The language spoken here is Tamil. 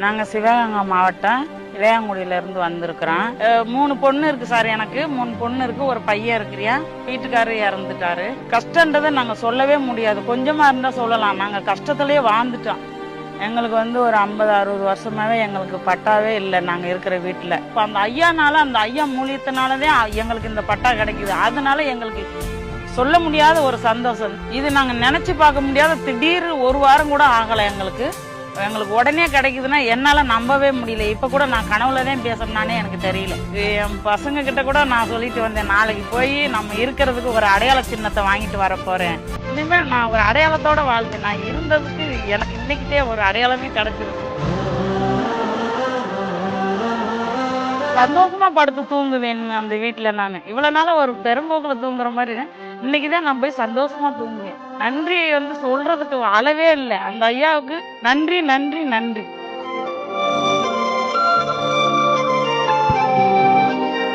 நாங்க சிவகங்கை மாவட்டம் இளையாங்குடியில இருந்து வந்திருக்கிறோம். 3 பொண்ணு இருக்கு சார். எனக்கு 3 பொண்ணு இருக்கு, ஒரு பையன் இருக்கிறியா. வீட்டுக்காரர் இறந்துட்டாரு. கஷ்டன்றதை நாங்க சொல்லவே முடியாது. கொஞ்சமா இருந்தா சொல்லலாம். நாங்க கஷ்டத்திலேயே வாழ்ந்துட்டோம். எங்களுக்கு ஒரு 50-60 வருஷமாவே எங்களுக்கு பட்டாவே இல்லை. நாங்க இருக்கிற வீட்டுல இப்ப அந்த ஐயானால, அந்த ஐயா மூலியத்தினாலதான் எங்களுக்கு இந்த பட்டா கிடைக்குது. அதனால எங்களுக்கு சொல்ல முடியாத ஒரு சந்தோஷம். இது நாங்க நினைச்சு பார்க்க முடியாத. திடீர் 1 வாரம் கூட ஆகல. எங்களுக்கு உடனே கிடைக்குதுன்னா என்னால நம்பவே முடியல. இப்ப கூட நான் கனவுலதான் பேசணும்னானே எனக்கு தெரியல. என் பசங்க கிட்ட கூட நான் சொல்லிட்டு வந்தேன், நாளைக்கு போய் நம்ம இருக்கிறதுக்கு ஒரு அடையாள சின்னத்தை வாங்கிட்டு வர போறேன். இனிமேல் நான் ஒரு அடையாளத்தோட வாழ்ந்தேன். நான் இருந்ததுக்கு எனக்கு இன்னைக்கிட்டே ஒரு அடையாளமே கிடைச்சிருக்கு. சந்தோஷமா படுத்து தூங்குவேன் அந்த வீட்டுல. நான் இவ்வளவு நாள ஒரு பெரும்போக்குல தூங்குற மாதிரி இன்னைக்குதான் நான் போய் சந்தோஷமா தூங்குவேன். நன்றி சொல்றதுக்கு அளவே இல்லை. அந்த ஐயாவுக்கு நன்றி நன்றி நன்றி.